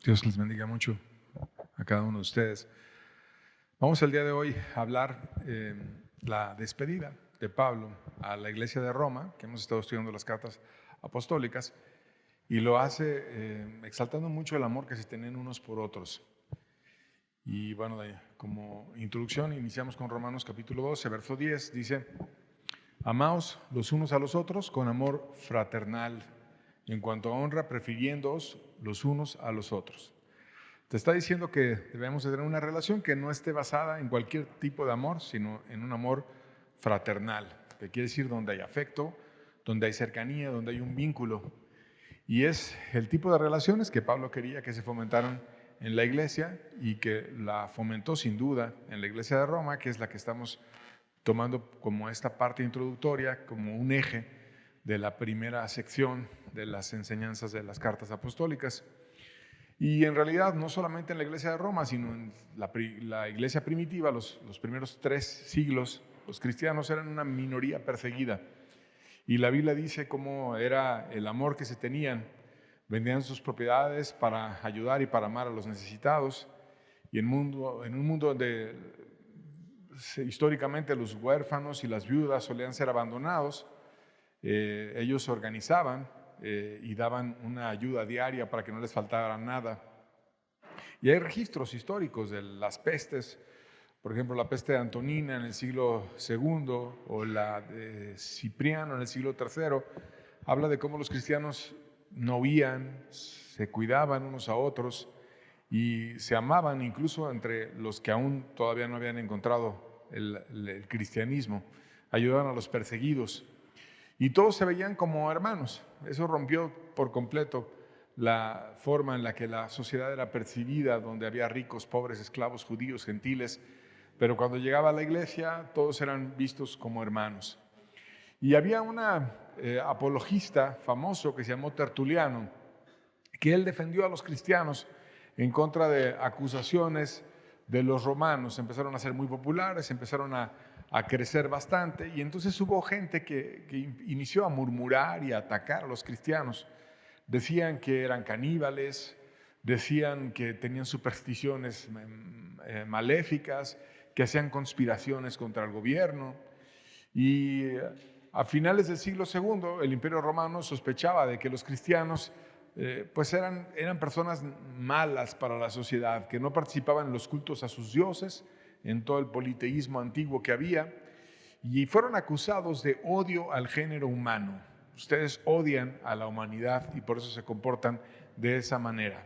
Dios les bendiga mucho a cada uno de ustedes. Vamos el día de hoy a hablar la despedida de Pablo a la iglesia de Roma, que hemos estado estudiando las cartas apostólicas, y lo hace exaltando mucho el amor que se tienen unos por otros. Y bueno, como introducción iniciamos con Romanos capítulo 12, verso 10, dice: amaos los unos a los otros con amor fraternal, en cuanto a honra, prefiriéndoos los unos a los otros. Te está diciendo que debemos tener una relación que no esté basada en cualquier tipo de amor, sino en un amor fraternal, que quiere decir donde hay afecto, donde hay cercanía, donde hay un vínculo. Y es el tipo de relaciones que Pablo quería que se fomentaran en la iglesia y que la fomentó sin duda en la iglesia de Roma, que es la que estamos tomando como esta parte introductoria, como un eje de la primera sección de las enseñanzas de las cartas apostólicas. Y en realidad no solamente en la iglesia de Roma, sino en la iglesia primitiva, los primeros 3 siglos, los cristianos eran una minoría perseguida. Y la Biblia dice cómo era el amor que se tenían. Vendían sus propiedades para ayudar y para amar a los necesitados. Y en un mundo donde históricamente los huérfanos y las viudas solían ser abandonados, ellos se organizaban y daban una ayuda diaria para que no les faltara nada. Y hay registros históricos de las pestes, por ejemplo, la peste de Antonina en el siglo II o la de Cipriano en el siglo III, habla de cómo los cristianos no huían, se cuidaban unos a otros y se amaban incluso entre los que aún todavía no habían encontrado el cristianismo, ayudaban a los perseguidos. Y todos se veían como hermanos. Eso rompió por completo la forma en la que la sociedad era percibida, donde había ricos, pobres, esclavos, judíos, gentiles. Pero cuando llegaba a la iglesia, todos eran vistos como hermanos. Y había un apologista famoso que se llamó Tertuliano, que él defendió a los cristianos en contra de acusaciones de los romanos. Empezaron a ser muy populares, empezaron a crecer bastante, y entonces hubo gente que inició a murmurar y a atacar a los cristianos. Decían que eran caníbales, decían que tenían supersticiones maléficas, que hacían conspiraciones contra el gobierno. Y a finales del siglo II, el Imperio Romano sospechaba de que los cristianos pues eran personas malas para la sociedad, que no participaban en los cultos a sus dioses, en todo el politeísmo antiguo que había, y fueron acusados de odio al género humano. Ustedes odian a la humanidad y por eso se comportan de esa manera.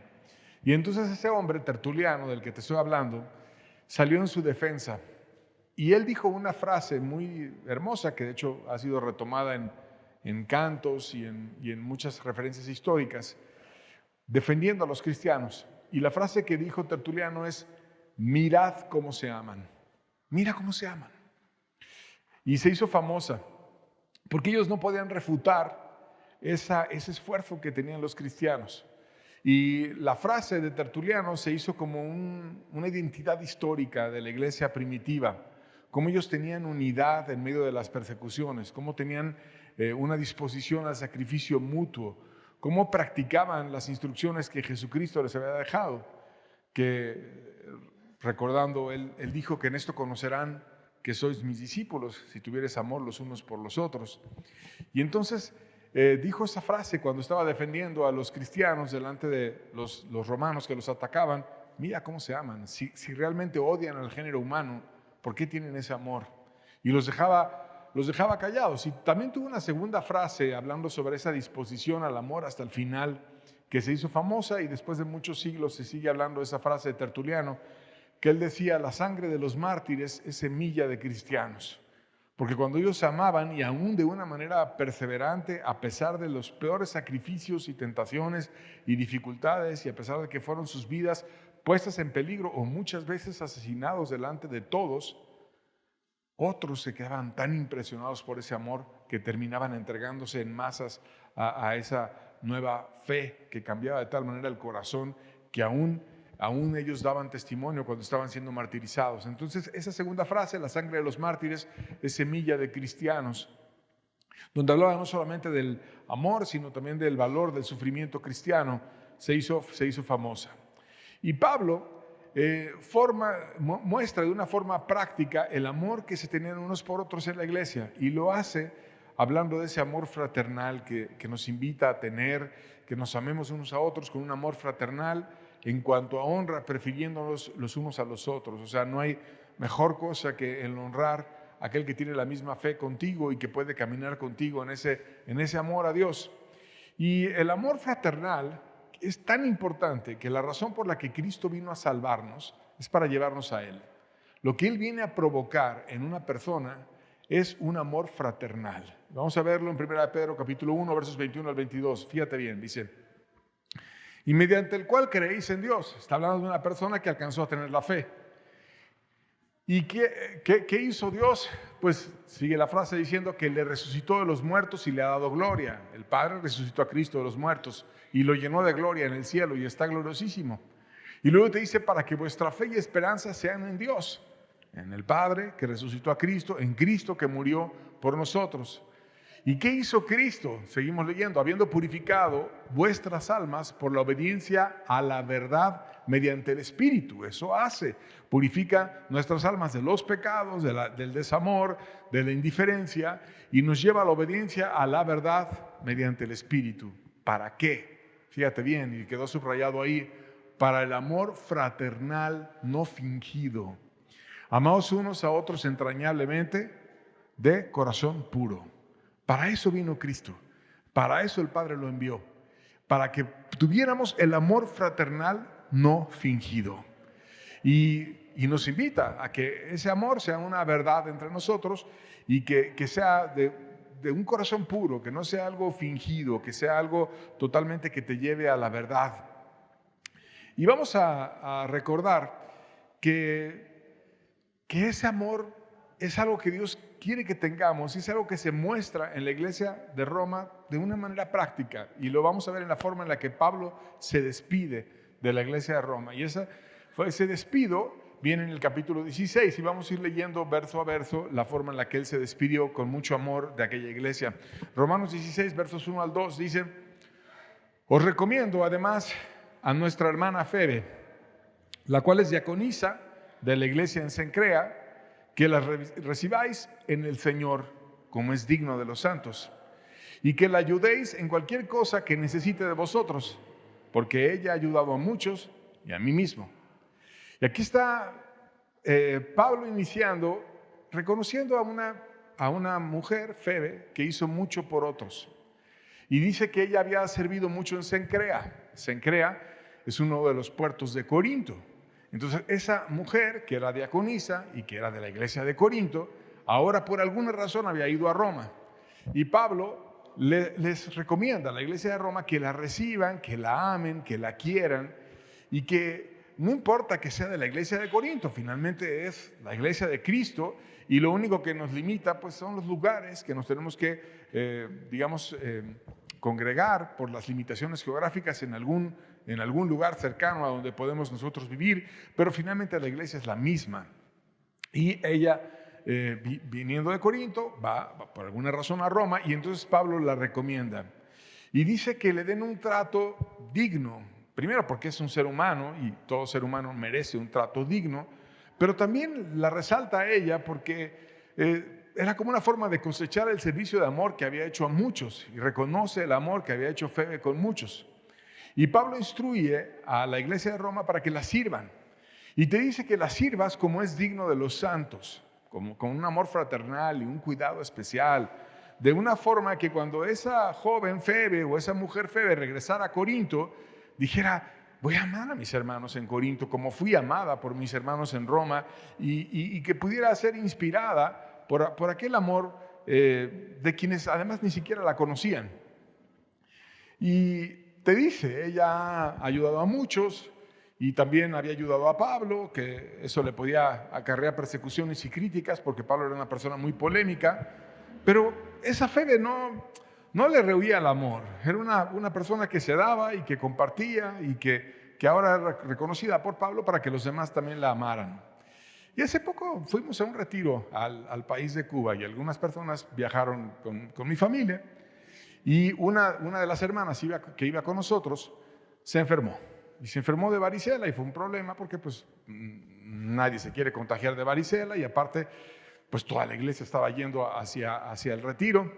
Y entonces ese hombre, Tertuliano, del que te estoy hablando, salió en su defensa. Y él dijo una frase muy hermosa, que de hecho ha sido retomada en cantos y en muchas referencias históricas, defendiendo a los cristianos. Y la frase que dijo Tertuliano es: mirad cómo se aman. Mira cómo se aman. Y se hizo famosa, porque ellos no podían refutar ese esfuerzo que tenían los cristianos. Y la frase de Tertuliano se hizo como una identidad histórica de la iglesia primitiva, cómo ellos tenían unidad en medio de las persecuciones, cómo tenían una disposición al sacrificio mutuo, cómo practicaban las instrucciones que Jesucristo les había dejado, que recordando, él dijo que en esto conocerán que sois mis discípulos, si tuvieres amor los unos por los otros. Y entonces dijo esa frase cuando estaba defendiendo a los cristianos delante de los romanos que los atacaban: mira cómo se aman. Si realmente odian al género humano, ¿por qué tienen ese amor? Y los dejaba callados. Y también tuvo una segunda frase hablando sobre esa disposición al amor hasta el final, que se hizo famosa, y después de muchos siglos se sigue hablando de esa frase de Tertuliano, que él decía: la sangre de los mártires es semilla de cristianos. Porque cuando ellos amaban, y aún de una manera perseverante, a pesar de los peores sacrificios y tentaciones y dificultades, y a pesar de que fueron sus vidas puestas en peligro o muchas veces asesinados delante de todos, otros se quedaban tan impresionados por ese amor que terminaban entregándose en masas a esa nueva fe que cambiaba de tal manera el corazón que aún ellos daban testimonio cuando estaban siendo martirizados. Entonces esa segunda frase, la sangre de los mártires es semilla de cristianos, donde hablaba no solamente del amor, sino también del valor del sufrimiento cristiano, se hizo famosa. Y Pablo muestra de una forma práctica el amor que se tenían unos por otros en la iglesia, y lo hace hablando de ese amor fraternal que nos invita a tener, que nos amemos unos a otros con un amor fraternal en cuanto a honra, prefiriéndonos los unos a los otros. O sea, no hay mejor cosa que el honrar a aquel que tiene la misma fe contigo y que puede caminar contigo en ese amor a Dios. Y el amor fraternal es tan importante que la razón por la que Cristo vino a salvarnos es para llevarnos a Él. Lo que Él viene a provocar en una persona es un amor fraternal. Vamos a verlo en 1 Pedro capítulo 1, versos 21 al 22. Fíjate bien, dice: y mediante el cual creéis en Dios. Está hablando de una persona que alcanzó a tener la fe. ¿Y qué hizo Dios? Pues sigue la frase diciendo que le resucitó de los muertos y le ha dado gloria. El Padre resucitó a Cristo de los muertos y lo llenó de gloria en el cielo y está gloriosísimo. Y luego te dice: para que vuestra fe y esperanza sean en Dios, en el Padre que resucitó a Cristo, en Cristo que murió por nosotros. ¿Y qué hizo Cristo? Seguimos leyendo: habiendo purificado vuestras almas por la obediencia a la verdad mediante el Espíritu. Eso hace, purifica nuestras almas de los pecados, del desamor, de la indiferencia, y nos lleva a la obediencia a la verdad mediante el Espíritu. ¿Para qué? Fíjate bien, y quedó subrayado ahí: para el amor fraternal no fingido. Amaos unos a otros entrañablemente de corazón puro. Para eso vino Cristo, para eso el Padre lo envió, para que tuviéramos el amor fraternal no fingido. Y nos invita a que ese amor sea una verdad entre nosotros y que sea de un corazón puro, que no sea algo fingido, que sea algo totalmente que te lleve a la verdad. Y vamos a recordar que ese amor es algo que Dios quiere que tengamos, y es algo que se muestra en la iglesia de Roma de una manera práctica, y lo vamos a ver en la forma en la que Pablo se despide de la iglesia de Roma. Y ese despido viene en el capítulo 16, y vamos a ir leyendo verso a verso la forma en la que él se despidió con mucho amor de aquella iglesia. Romanos 16, versos 1 al 2 dice: os recomiendo además a nuestra hermana Febe, la cual es diaconisa de la iglesia en Cencrea, que la recibáis en el Señor como es digno de los santos, y que la ayudéis en cualquier cosa que necesite de vosotros, porque ella ha ayudado a muchos y a mí mismo. Y aquí está Pablo iniciando, reconociendo a una mujer, Febe, que hizo mucho por otros. Y dice que ella había servido mucho en Cencrea. Cencrea es uno de los puertos de Corinto. Entonces esa mujer, que era diaconisa y que era de la iglesia de Corinto, ahora por alguna razón había ido a Roma. Y Pablo les recomienda a la iglesia de Roma que la reciban, que la amen, que la quieran, y que no importa que sea de la iglesia de Corinto, finalmente es la iglesia de Cristo, y lo único que nos limita pues son los lugares que nos tenemos que, congregar por las limitaciones geográficas en algún lugar cercano a donde podemos nosotros vivir, pero finalmente la iglesia es la misma. Y ella, viniendo de Corinto, va por alguna razón a Roma, y entonces Pablo la recomienda. Y dice que le den un trato digno, primero porque es un ser humano, y todo ser humano merece un trato digno, pero también la resalta a ella porque era como una forma de cosechar el servicio de amor que había hecho a muchos, y reconoce el amor que había hecho Febe con muchos. Y Pablo instruye a la iglesia de Roma para que la sirvan. Y te dice que la sirvas como es digno de los santos, como con un amor fraternal y un cuidado especial, de una forma que cuando esa joven Febe o esa mujer Febe regresara a Corinto, dijera: voy a amar a mis hermanos en Corinto como fui amada por mis hermanos en Roma, y que pudiera ser inspirada por aquel amor de quienes además ni siquiera la conocían. Y te dice, ella ha ayudado a muchos y también había ayudado a Pablo, que eso le podía acarrear persecuciones y críticas porque Pablo era una persona muy polémica, pero esa Febe no le rehuía el amor. Era una persona que se daba y que compartía y que ahora era reconocida por Pablo para que los demás también la amaran. Y hace poco fuimos a un retiro al país de Cuba, y algunas personas viajaron con mi familia, y una de las hermanas que iba con nosotros se enfermó. y se enfermó de varicela y fue un problema porque pues nadie se quiere contagiar de varicela y aparte pues toda la iglesia estaba yendo hacia el retiro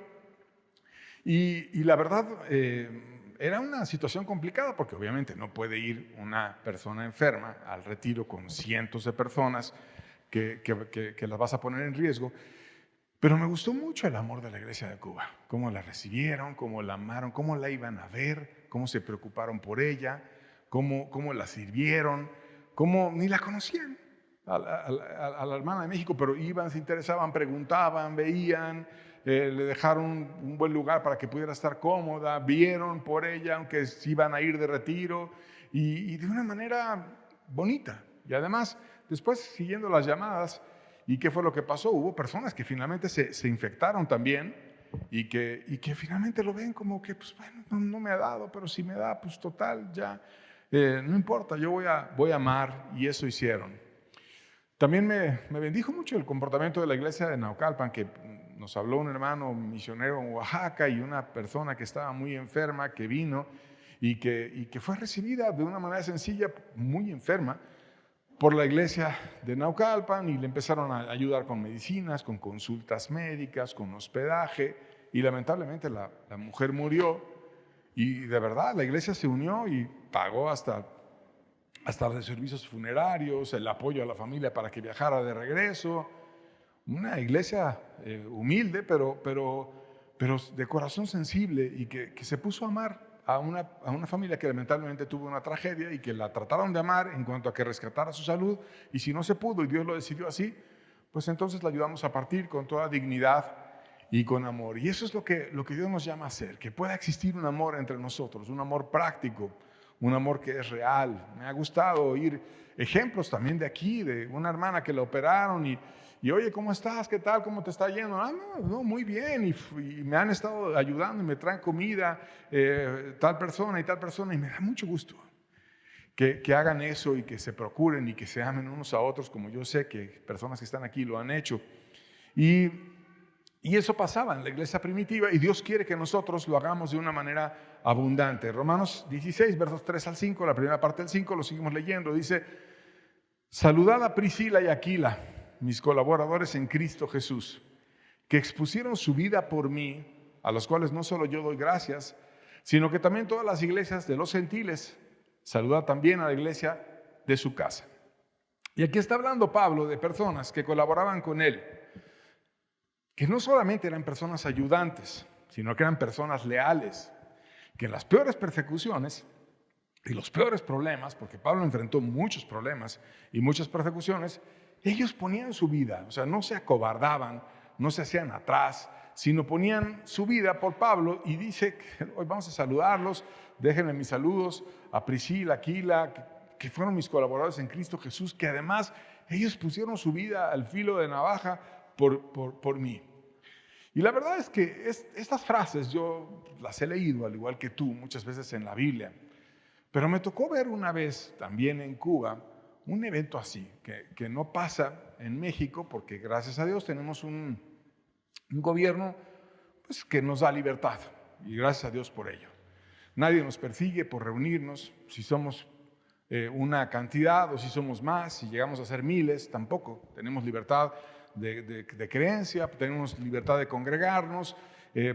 y la verdad era una situación complicada porque obviamente no puede ir una persona enferma al retiro con cientos de personas que las vas a poner en riesgo. Pero me gustó mucho el amor de la iglesia de Cuba, cómo la recibieron, cómo la amaron, cómo la iban a ver, cómo se preocuparon por ella, cómo la sirvieron, cómo ni la conocían a la hermana de México, pero iban, se interesaban, preguntaban, veían, le dejaron un buen lugar para que pudiera estar cómoda, vieron por ella, aunque se iban a ir de retiro, y de una manera bonita. Y además, después siguiendo las llamadas, ¿y qué fue lo que pasó? Hubo personas que finalmente se infectaron también y que finalmente lo ven como que, pues bueno, no me ha dado, pero si me da, pues total, ya, no importa, yo voy a amar, y eso hicieron. También me bendijo mucho el comportamiento de la iglesia de Naucalpan, que nos habló un hermano misionero en Oaxaca y una persona que estaba muy enferma que vino y que fue recibida de una manera sencilla, muy enferma, por la iglesia de Naucalpan y le empezaron a ayudar con medicinas, con consultas médicas, con hospedaje y lamentablemente la mujer murió y de verdad la iglesia se unió y pagó hasta los servicios funerarios, el apoyo a la familia para que viajara de regreso. Una iglesia humilde pero de corazón sensible y que se puso a amar a una familia que lamentablemente tuvo una tragedia y que la trataron de amar en cuanto a que rescatara su salud, y si no se pudo y Dios lo decidió así, pues entonces la ayudamos a partir con toda dignidad y con amor. Y eso es lo que Dios nos llama a hacer, que pueda existir un amor entre nosotros, un amor práctico, un amor que es real. Me ha gustado oír ejemplos también de aquí, de una hermana que la operaron y oye, ¿cómo estás? ¿Qué tal? ¿Cómo te está yendo? No, muy bien. Y me han estado ayudando y me traen comida, tal persona y tal persona. Y me da mucho gusto que hagan eso y que se procuren y que se amen unos a otros, como yo sé que personas que están aquí lo han hecho. Y eso pasaba en la iglesia primitiva y Dios quiere que nosotros lo hagamos de una manera abundante. Romanos 16, versos 3 al 5, la primera parte del 5, lo seguimos leyendo. Dice, saludad a Priscila y Aquila, mis colaboradores en Cristo Jesús, que expusieron su vida por mí, a los cuales no solo yo doy gracias, sino que también todas las iglesias de los gentiles. Saludad también a la iglesia de su casa. Y aquí está hablando Pablo de personas que colaboraban con él, que no solamente eran personas ayudantes, sino que eran personas leales, que en las peores persecuciones y los peores problemas, porque Pablo enfrentó muchos problemas y muchas persecuciones, ellos ponían su vida, o sea, no se acobardaban, no se hacían atrás, sino ponían su vida por Pablo. Y dice que hoy vamos a saludarlos, déjenme mis saludos a Priscila, Aquila, que fueron mis colaboradores en Cristo Jesús, que además ellos pusieron su vida al filo de navaja por mí. Y la verdad es que estas frases yo las he leído, al igual que tú, muchas veces en la Biblia. Pero me tocó ver una vez también en Cuba un evento así, que no pasa en México, porque gracias a Dios tenemos un gobierno pues, que nos da libertad, y gracias a Dios por ello. Nadie nos persigue por reunirnos, si somos una cantidad o si somos más, si llegamos a ser miles, tampoco. Tenemos libertad de creencia, tenemos libertad de congregarnos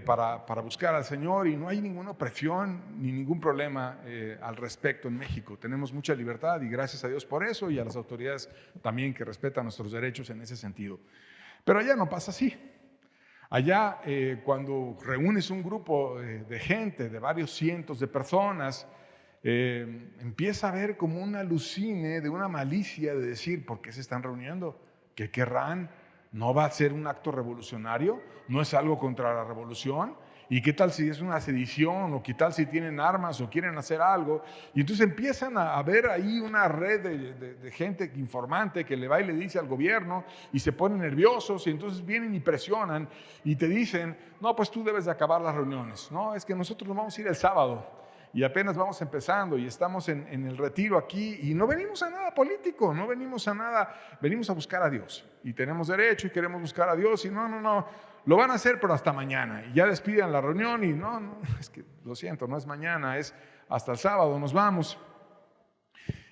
para buscar al Señor, y no hay ninguna opresión ni ningún problema al respecto en México. Tenemos mucha libertad y gracias a Dios por eso, y a las autoridades también que respetan nuestros derechos en ese sentido. Pero allá no pasa así. Allá cuando reúnes un grupo de gente, de varios cientos de personas, empieza a ver como una alucine de una malicia de decir, ¿por qué se están reuniendo? ¿Qué querrán? ¿No va a ser un acto revolucionario? ¿No es algo contra la revolución? ¿Y qué tal si es una sedición? ¿O qué tal si tienen armas o quieren hacer algo? Y entonces empiezan a ver ahí una red de gente informante que le va y le dice al gobierno, y se ponen nerviosos, y entonces vienen y presionan y te dicen, no, pues tú debes de acabar las reuniones. No, es que nosotros nos vamos a ir el sábado y apenas vamos empezando y estamos en el retiro aquí y no venimos a nada político, no venimos a nada, venimos a buscar a Dios y tenemos derecho y queremos buscar a Dios, y no, lo van a hacer pero hasta mañana, y ya despiden la reunión y no, es que lo siento, no es mañana, es hasta el sábado, nos vamos.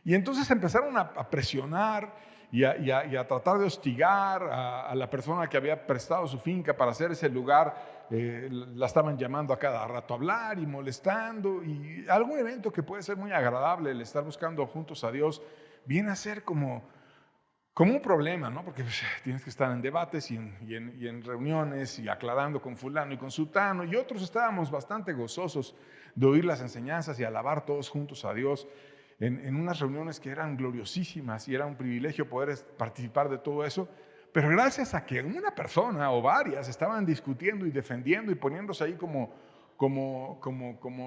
Y entonces empezaron a presionar y a tratar de hostigar a la persona que había prestado su finca para hacer ese lugar. La estaban llamando a cada rato a hablar y molestando, y algún evento que puede ser muy agradable, el estar buscando juntos a Dios, viene a ser como un problema, ¿no? Porque pues, tienes que estar en debates y en reuniones y aclarando con fulano y con sutano, y otros estábamos bastante gozosos de oír las enseñanzas y alabar todos juntos a Dios en unas reuniones que eran gloriosísimas, y era un privilegio poder participar de todo eso. Pero gracias a que una persona o varias estaban discutiendo y defendiendo y poniéndose ahí como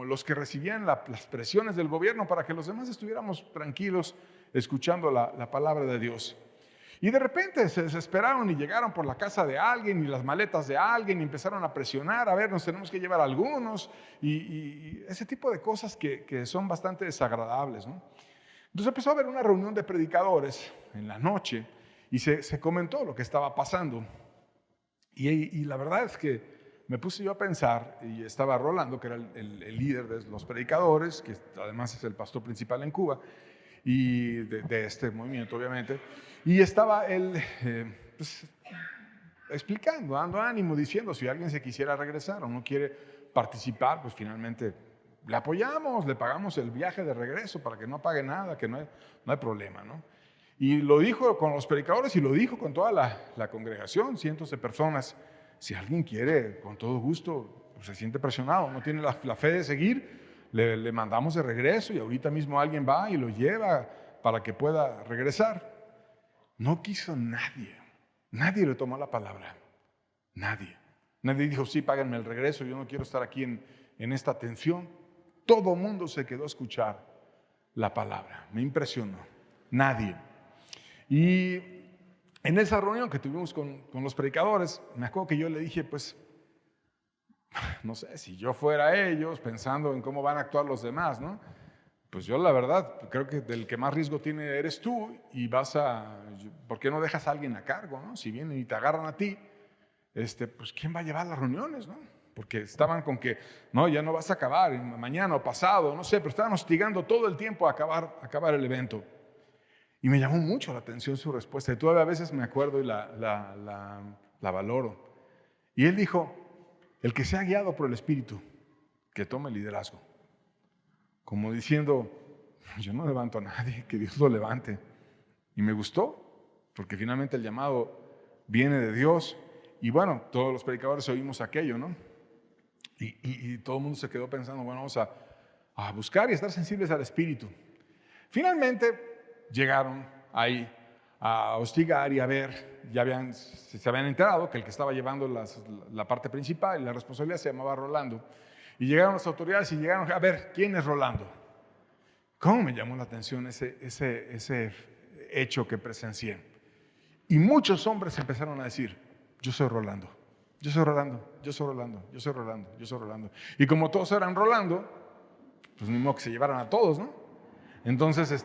los que recibían las presiones del gobierno para que los demás estuviéramos tranquilos escuchando la palabra de Dios. Y de repente se desesperaron y llegaron por la casa de alguien y las maletas de alguien y empezaron a presionar, a ver, nos tenemos que llevar algunos, y ese tipo de cosas que son bastante desagradables, ¿no? Entonces empezó a haber una reunión de predicadores en la noche y se comentó lo que estaba pasando. Y la verdad es que me puse yo a pensar, y estaba Rolando, que era el líder de los predicadores, que además es el pastor principal en Cuba, y de este movimiento obviamente, y estaba él pues, explicando, dando ánimo, diciendo si alguien se quisiera regresar o no quiere participar, pues finalmente le apoyamos, le pagamos el viaje de regreso para que no pague nada, que no hay problema, ¿no? Y lo dijo con los predicadores y lo dijo con toda la congregación, cientos de personas. Si alguien quiere, con todo gusto, pues se siente presionado, no tiene la fe de seguir, le mandamos de regreso, y ahorita mismo alguien va y lo lleva para que pueda regresar. No quiso nadie le tomó la palabra, nadie dijo, sí, páganme el regreso, yo no quiero estar aquí en esta tensión. Todo mundo se quedó a escuchar la palabra, me impresionó, nadie. Y en esa reunión que tuvimos con los predicadores, me acuerdo que yo le dije, pues, no sé, si yo fuera ellos, pensando en cómo van a actuar los demás, ¿no? Pues yo la verdad, creo que del que más riesgo tiene eres tú, y ¿por qué no dejas a alguien a cargo, ¿no? Si vienen y te agarran a ti, pues ¿quién va a llevar las reuniones, no? Porque estaban con que, no, ya no vas a acabar, mañana o pasado, no sé, pero estaban hostigando todo el tiempo a acabar el evento. Y me llamó mucho la atención su respuesta, y todavía a veces me acuerdo y la valoro. Y él dijo, el que sea guiado por el Espíritu, que tome el liderazgo. Como diciendo, yo no levanto a nadie, que Dios lo levante. Y me gustó, porque finalmente el llamado viene de Dios. Y bueno, todos los predicadores oímos aquello, ¿no? Y todo el mundo se quedó pensando, bueno, vamos a buscar y estar sensibles al Espíritu. Finalmente llegaron ahí a hostigar y a ver, se habían enterado que el que estaba llevando la parte principal y la responsabilidad se llamaba Rolando. Y llegaron las autoridades y llegaron a ver, ¿quién es Rolando? ¿Cómo me llamó la atención ese hecho que presencié? Y muchos hombres empezaron a decir, yo soy Rolando, yo soy Rolando, yo soy Rolando, yo soy Rolando, yo soy Rolando. Y como todos eran Rolando, pues ni modo que se llevaran a todos, ¿no? Entonces,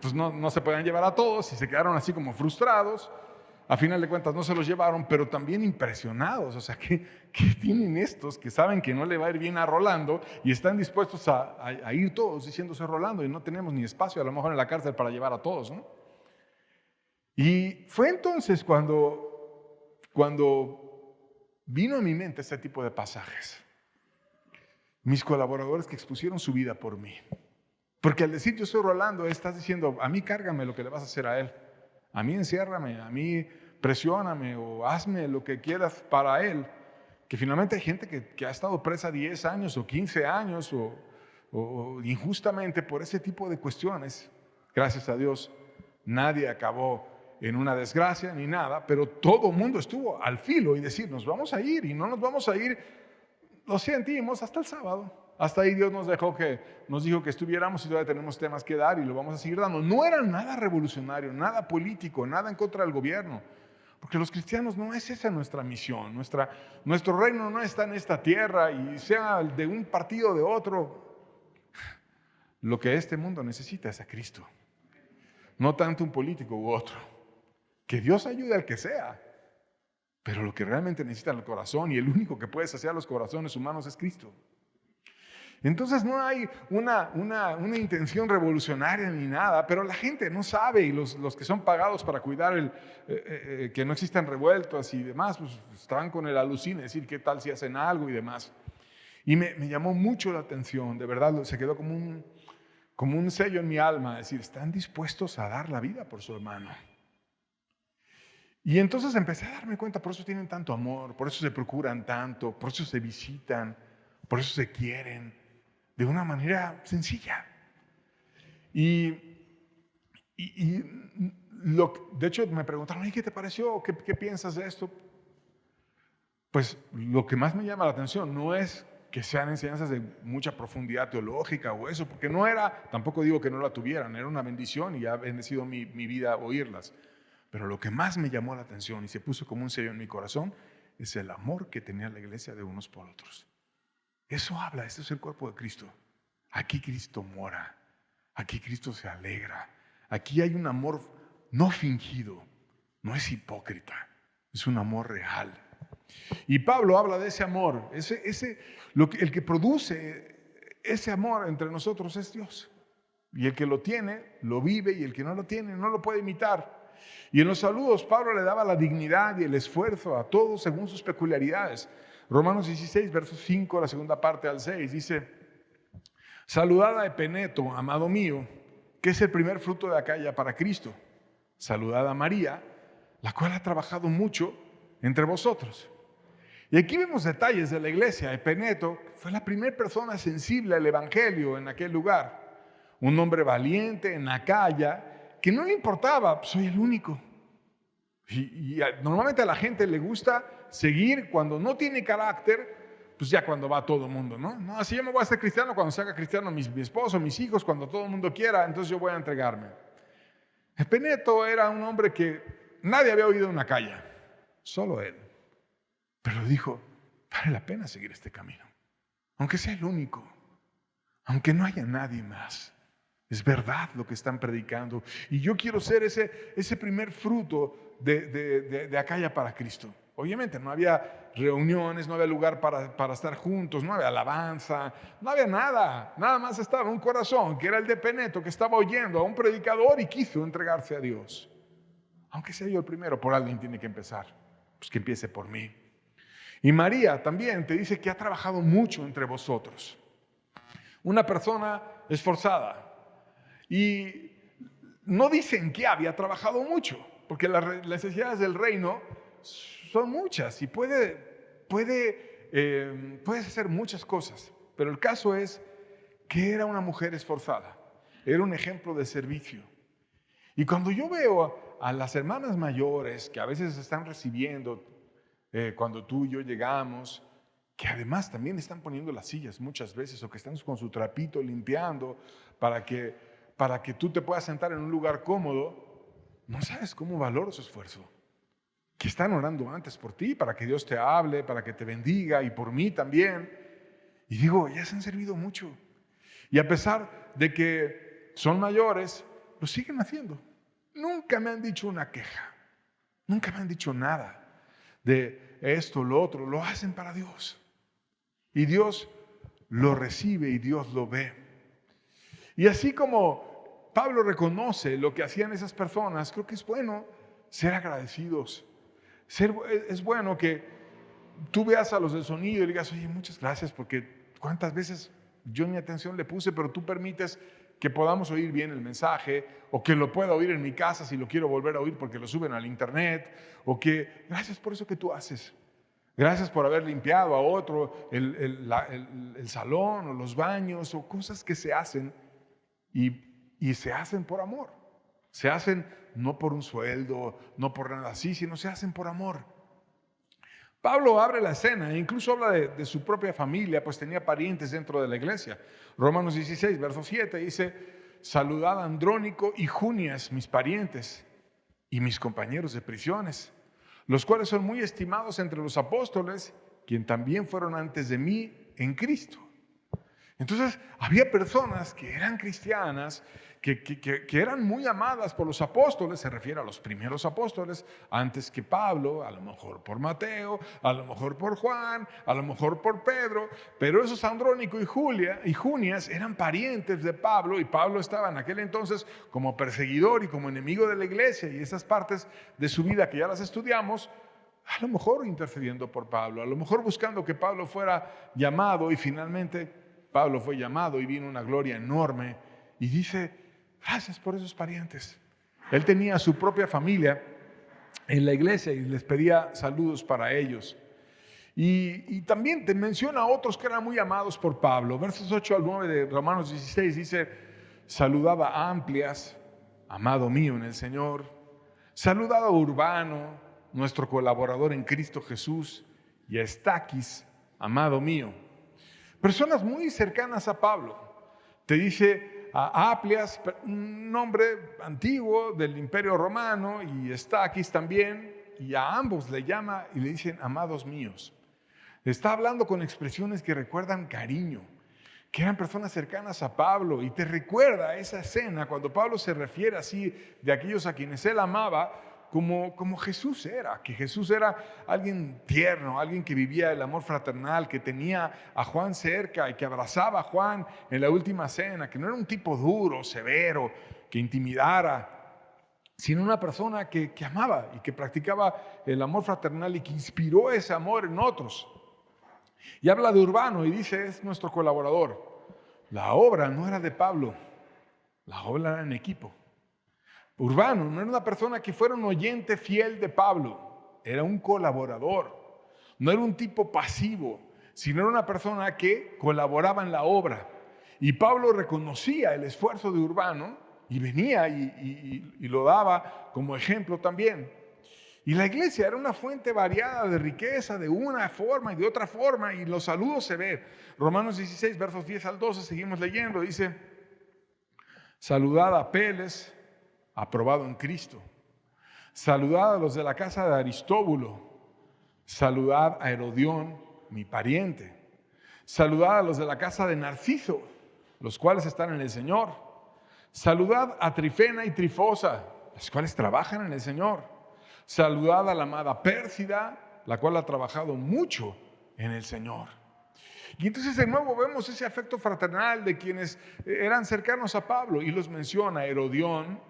pues no se podían llevar a todos, y se quedaron así como frustrados. A final de cuentas no se los llevaron, pero también impresionados. O sea, ¿qué tienen estos que saben que no le va a ir bien a Rolando y están dispuestos a ir todos diciéndose Rolando, y no tenemos ni espacio a lo mejor en la cárcel para llevar a todos, ¿no? Y fue entonces cuando vino a mi mente este tipo de pasajes. Mis colaboradores que expusieron su vida por mí. Porque al decir yo soy Rolando, estás diciendo, a mí cárgame lo que le vas a hacer a él. A mí enciérrame, a mí presióname o hazme lo que quieras para él. Que finalmente hay gente que ha estado presa 10 años o 15 años o injustamente por ese tipo de cuestiones. Gracias a Dios, nadie acabó en una desgracia ni nada, pero todo el mundo estuvo al filo y decir, nos vamos a ir y no nos vamos a ir, lo sentimos, hasta el sábado. Hasta ahí Dios nos dijo que estuviéramos, y todavía tenemos temas que dar y lo vamos a seguir dando. No era nada revolucionario, nada político, nada en contra del gobierno. Porque los cristianos no es esa nuestra misión. Nuestro reino no está en esta tierra, y sea de un partido o de otro. Lo que este mundo necesita es a Cristo. No tanto un político u otro. Que Dios ayude al que sea. Pero lo que realmente necesita el corazón, y el único que puede saciar los corazones humanos, es Cristo. Entonces no hay una intención revolucionaria ni nada, pero la gente no sabe, y los que son pagados para cuidar que no existan revueltas y demás, pues estaban con el alucine, decir qué tal si hacen algo y demás. Y me llamó mucho la atención, de verdad, se quedó como un sello en mi alma, decir, están dispuestos a dar la vida por su hermano. Y entonces empecé a darme cuenta, por eso tienen tanto amor, por eso se procuran tanto, por eso se visitan, por eso se quieren, de una manera sencilla. De hecho me preguntaron, ¿qué te pareció? ¿Qué piensas de esto? Pues lo que más me llama la atención no es que sean enseñanzas de mucha profundidad teológica o eso, porque no era, tampoco digo que no la tuvieran, era una bendición y ha bendecido mi vida oírlas. Pero lo que más me llamó la atención y se puso como un sello en mi corazón es el amor que tenía la iglesia de unos por otros. Eso habla, este es el cuerpo de Cristo. Aquí Cristo mora, aquí Cristo se alegra, aquí hay un amor no fingido, no es hipócrita, es un amor real. Y Pablo habla de ese amor, el que produce ese amor entre nosotros es Dios. Y el que lo tiene, lo vive, y el que no lo tiene, no lo puede imitar. Y en los saludos Pablo le daba la dignidad y el esfuerzo a todos según sus peculiaridades. Romanos 16, versos 5, la segunda parte al 6, dice: saludad a Epeneto, amado mío, que es el primer fruto de Acaya para Cristo. Saludad a María, la cual ha trabajado mucho entre vosotros. Y aquí vemos detalles de la iglesia. Epeneto fue la primera persona sensible al evangelio en aquel lugar. Un hombre valiente en Acaya, que no le importaba, soy el único. Y normalmente a la gente le gusta seguir cuando no tiene carácter, pues ya cuando va todo el mundo, ¿no? No, así yo me voy a hacer cristiano cuando se haga cristiano mi esposo, mis hijos, cuando todo el mundo quiera, entonces yo voy a entregarme. Epeneto era un hombre que nadie había oído en Acaya, solo él. Pero dijo, vale la pena seguir este camino, aunque sea el único, aunque no haya nadie más. Es verdad lo que están predicando. Y yo quiero ser ese primer fruto de Acaya para Cristo. Obviamente no había reuniones, no había lugar para estar juntos, no había alabanza, no había nada. Nada más estaba un corazón, que era el de Epeneto, que estaba oyendo a un predicador y quiso entregarse a Dios. Aunque sea yo el primero, por alguien tiene que empezar. Pues que empiece por mí. Y María también te dice que ha trabajado mucho entre vosotros. Una persona esforzada. Y no dicen que había trabajado mucho, porque las necesidades del reino son muchas y puedes hacer muchas cosas. Pero el caso es que era una mujer esforzada, era un ejemplo de servicio. Y cuando yo veo a las hermanas mayores que a veces están recibiendo, cuando tú y yo llegamos, que además también están poniendo las sillas muchas veces, o que están con su trapito limpiando para que tú te puedas sentar en un lugar cómodo, no sabes cómo valoro su esfuerzo. Que están orando antes por ti, para que Dios te hable, para que te bendiga, y por mí también. Y digo, ya se han servido mucho. Y a pesar de que son mayores, lo siguen haciendo. Nunca me han dicho una queja, nunca me han dicho nada de esto, lo otro. Lo hacen para Dios. Y Dios lo recibe y Dios lo ve. Y así como Pablo reconoce lo que hacían esas personas, creo que es bueno ser agradecidos. Es bueno que tú veas a los del sonido y digas, oye, muchas gracias, porque cuántas veces yo ni atención le puse, pero tú permites que podamos oír bien el mensaje, o que lo pueda oír en mi casa si lo quiero volver a oír porque lo suben al internet, o que gracias por eso que tú haces. Gracias por haber limpiado a otro el salón o los baños, o cosas que se hacen y se hacen por amor. Se hacen no por un sueldo, no por nada así, sino se hacen por amor. Pablo abre la escena e incluso habla de su propia familia, pues tenía parientes dentro de la iglesia. Romanos 16, verso 7 dice, saludad a Andrónico y Junias, mis parientes y mis compañeros de prisiones, los cuales son muy estimados entre los apóstoles, quien también fueron antes de mí en Cristo. Entonces, había personas que eran cristianas, que eran muy amadas por los apóstoles, se refiere a los primeros apóstoles, antes que Pablo, a lo mejor por Mateo, a lo mejor por Juan, a lo mejor por Pedro, pero esos Andrónico y Junias eran parientes de Pablo, y Pablo estaba en aquel entonces como perseguidor y como enemigo de la iglesia, y esas partes de su vida que ya las estudiamos, a lo mejor intercediendo por Pablo, a lo mejor buscando que Pablo fuera llamado, y finalmente Pablo fue llamado y vino una gloria enorme, y dice, gracias por esos parientes. Él tenía su propia familia en la iglesia y les pedía saludos para ellos. Y también te menciona a otros que eran muy amados por Pablo. Versos 8 al 9 de Romanos 16 dice, saludaba a Amplias, amado mío en el Señor. Saludaba a Urbano, nuestro colaborador en Cristo Jesús, y a Estaquis, amado mío. Personas muy cercanas a Pablo. Te dice a Amplias, un nombre antiguo del Imperio Romano, y Estaquis también, y a ambos le llama y le dicen amados míos. Está hablando con expresiones que recuerdan cariño, que eran personas cercanas a Pablo, y te recuerda esa escena cuando Pablo se refiere así de aquellos a quienes él amaba, como Jesús era, que Jesús era alguien tierno, alguien que vivía el amor fraternal, que tenía a Juan cerca y que abrazaba a Juan en la última cena, que no era un tipo duro, severo, que intimidara, sino una persona que amaba y que practicaba el amor fraternal y que inspiró ese amor en otros. Y habla de Urbano y dice, es nuestro colaborador. La obra no era de Pablo, la obra era en equipo. Urbano no era una persona que fuera un oyente fiel de Pablo, era un colaborador. No era un tipo pasivo, sino era una persona que colaboraba en la obra. Y Pablo reconocía el esfuerzo de Urbano y venía y lo daba como ejemplo también. Y la iglesia era una fuente variada de riqueza, de una forma y de otra forma, y los saludos se ve. Romanos 16, versos 10 al 12, seguimos leyendo, dice, saludad a Apeles, aprobado en Cristo. Saludad a los de la casa de Aristóbulo. Saludad a Herodión, mi pariente. Saludad a los de la casa de Narciso, los cuales están en el Señor. Saludad a Trifena y Trifosa, los cuales trabajan en el Señor. Saludad a la amada Pérsida, la cual ha trabajado mucho en el Señor. Y entonces de nuevo vemos ese afecto fraternal de quienes eran cercanos a Pablo, y los menciona Herodión,